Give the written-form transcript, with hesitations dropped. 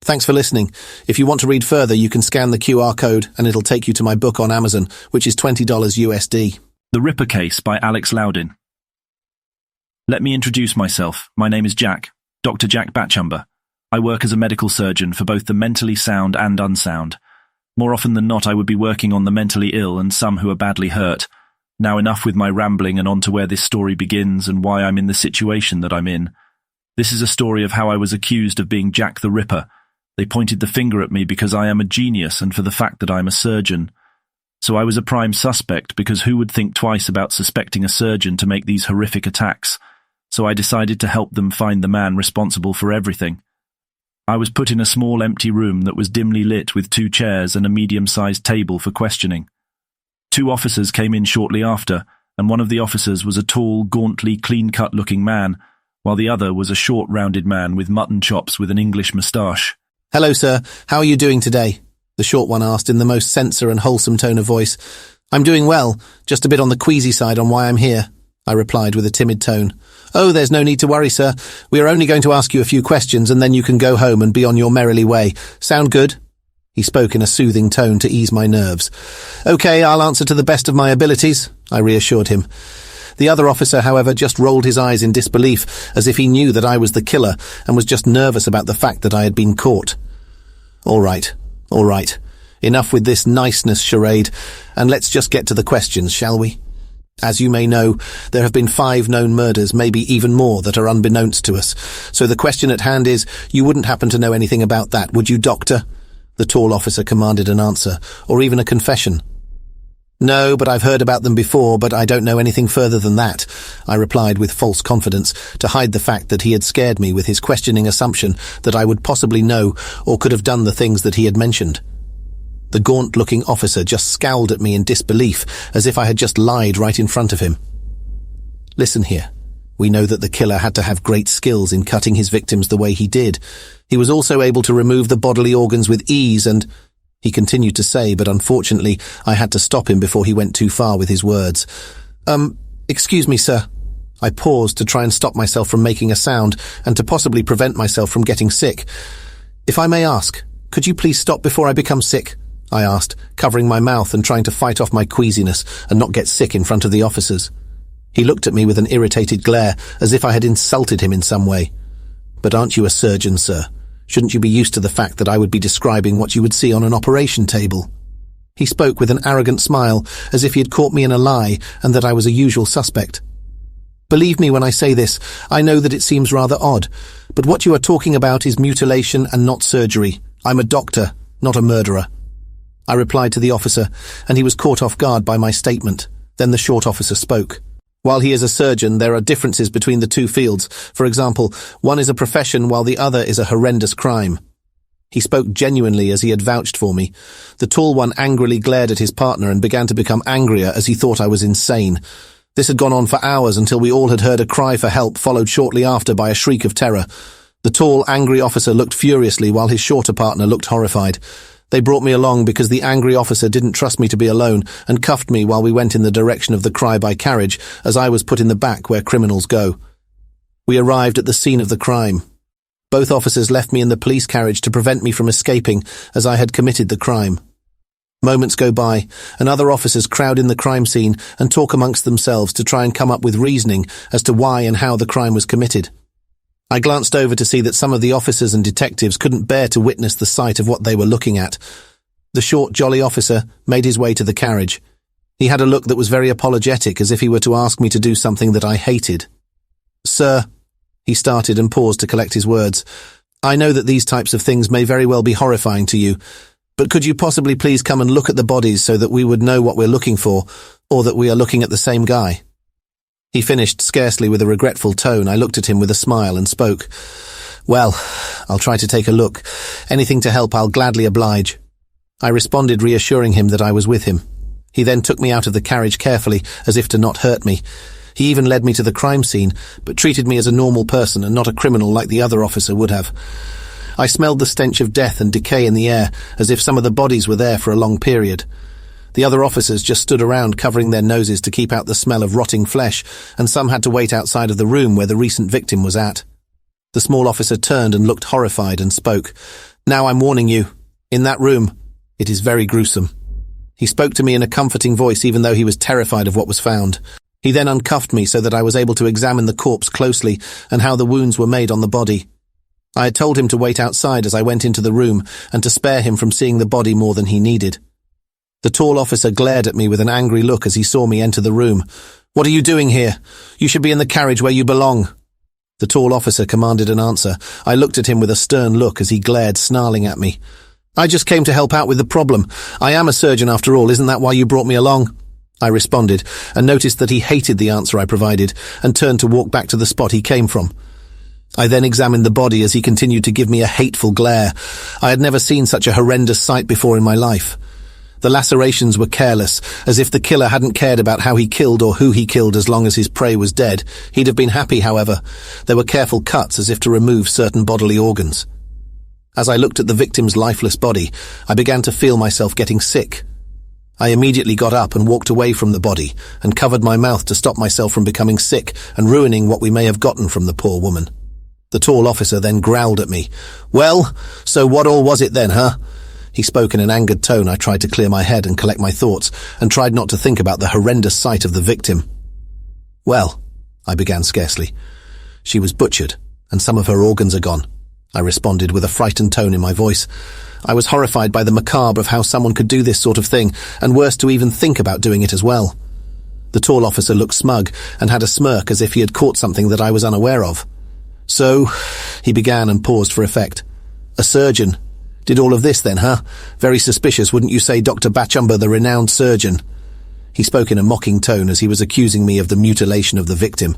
Thanks for listening. If you want to read further, you can scan the QR code and it'll take you to my book on Amazon, which is $20 USD. The Ripper Case by Alex Loudon. Let me introduce myself. My name is Jack, Dr. Jack Batchumber. I work as a medical surgeon for both the mentally sound and unsound. More often than not, I would be working on the mentally ill and some who are badly hurt. Now enough with my rambling and on to where this story begins and why I'm in the situation that I'm in. This is a story of how I was accused of being Jack the Ripper. They pointed the finger at me because I am a genius and for the fact that I'm a surgeon. So I was a prime suspect because who would think twice about suspecting a surgeon to make these horrific attacks? So I decided to help them find the man responsible for everything. I was put in a small empty room that was dimly lit with 2 chairs and a medium-sized table for questioning. 2 officers came in shortly after, and one of the officers was a tall, gauntly, clean-cut-looking man, while the other was a short, rounded man with mutton chops with an English moustache. Hello, sir. How are you doing today? The short one asked in the most sincere and wholesome tone of voice. I'm doing well, just a bit on the queasy side on why I'm here, I replied with a timid tone. Oh, there's no need to worry, sir. We are only going to ask you a few questions and then you can go home and be on your merrily way. Sound good? He spoke in a soothing tone to ease my nerves. Okay, I'll answer to the best of my abilities, I reassured him. The other officer, however, just rolled his eyes in disbelief, as if he knew that I was the killer and was just nervous about the fact that I had been caught. All right. Enough with this niceness charade, and let's just get to the questions, shall we? As you may know, there have been 5 known murders, maybe even more, that are unbeknownst to us. So the question at hand is, you wouldn't happen to know anything about that, would you, Doctor? The tall officer commanded an answer, or even a confession. No, but I've heard about them before, but I don't know anything further than that, I replied with false confidence, to hide the fact that he had scared me with his questioning assumption that I would possibly know or could have done the things that he had mentioned. The gaunt-looking officer just scowled at me in disbelief, as if I had just lied right in front of him. Listen here. We know that the killer had to have great skills in cutting his victims the way he did. He was also able to remove the bodily organs with ease and... He continued to say, but unfortunately, I had to stop him before he went too far with his words. Excuse me, sir. I paused to try and stop myself from making a sound and to possibly prevent myself from getting sick. If I may ask, could you please stop before I become sick? I asked, covering my mouth and trying to fight off my queasiness and not get sick in front of the officers. He looked at me with an irritated glare, as if I had insulted him in some way. But aren't you a surgeon, sir? Shouldn't you be used to the fact that I would be describing what you would see on an operation table? He spoke with an arrogant smile, as if he had caught me in a lie and that I was a usual suspect. Believe me when I say this, I know that it seems rather odd, but what you are talking about is mutilation and not surgery. I'm a doctor, not a murderer. I replied to the officer, and he was caught off guard by my statement. Then the short officer spoke. While he is a surgeon, there are differences between the 2 fields. For example, one is a profession while the other is a horrendous crime. He spoke genuinely as he had vouched for me. The tall one angrily glared at his partner and began to become angrier as he thought I was insane. This had gone on for hours until we all had heard a cry for help, followed shortly after by a shriek of terror. The tall, angry officer looked furiously while his shorter partner looked horrified. They brought me along because the angry officer didn't trust me to be alone and cuffed me while we went in the direction of the cry by carriage, as I was put in the back where criminals go. We arrived at the scene of the crime. Both officers left me in the police carriage to prevent me from escaping, as I had committed the crime. Moments go by, and other officers crowd in the crime scene and talk amongst themselves to try and come up with reasoning as to why and how the crime was committed. I glanced over to see that some of the officers and detectives couldn't bear to witness the sight of what they were looking at. The short, jolly officer made his way to the carriage. He had a look that was very apologetic, as if he were to ask me to do something that I hated. Sir, he started and paused to collect his words. I know that these types of things may very well be horrifying to you, but could you possibly please come and look at the bodies so that we would know what we're looking for, or that we are looking at the same guy? He finished scarcely with a regretful tone. I looked at him with a smile and spoke. Well, I'll try to take a look. Anything to help, I'll gladly oblige. I responded, reassuring him that I was with him. He then took me out of the carriage carefully, as if to not hurt me. He even led me to the crime scene, but treated me as a normal person and not a criminal like the other officer would have. I smelled the stench of death and decay in the air, as if some of the bodies were there for a long period. The other officers just stood around covering their noses to keep out the smell of rotting flesh, and some had to wait outside of the room where the recent victim was at. The small officer turned and looked horrified and spoke. Now I'm warning you. In that room, it is very gruesome. He spoke to me in a comforting voice even though he was terrified of what was found. He then uncuffed me so that I was able to examine the corpse closely and how the wounds were made on the body. I had told him to wait outside as I went into the room and to spare him from seeing the body more than he needed. The tall officer glared at me with an angry look as he saw me enter the room. "What are you doing here? You should be in the carriage where you belong." The tall officer commanded an answer. I looked at him with a stern look as he glared, snarling at me. "I just came to help out with the problem. I am a surgeon after all, isn't that why you brought me along?" I responded, and noticed that he hated the answer I provided, and turned to walk back to the spot he came from. I then examined the body as he continued to give me a hateful glare. I had never seen such a horrendous sight before in my life. The lacerations were careless, as if the killer hadn't cared about how he killed or who he killed as long as his prey was dead. He'd have been happy, however. There were careful cuts as if to remove certain bodily organs. As I looked at the victim's lifeless body, I began to feel myself getting sick. I immediately got up and walked away from the body and covered my mouth to stop myself from becoming sick and ruining what we may have gotten from the poor woman. The tall officer then growled at me. "Well, so what all was it then, huh?" He spoke in an angered tone. I tried to clear my head and collect my thoughts, and tried not to think about the horrendous sight of the victim. "Well," I began scarcely. "She was butchered, and some of her organs are gone," I responded with a frightened tone in my voice. I was horrified by the macabre of how someone could do this sort of thing, and worse to even think about doing it as well. The tall officer looked smug, and had a smirk as if he had caught something that I was unaware of. "So," he began and paused for effect. "A surgeon. Did all of this then, huh? Very suspicious, wouldn't you say, Dr. Batchumber, the renowned surgeon?" He spoke in a mocking tone as he was accusing me of the mutilation of the victim.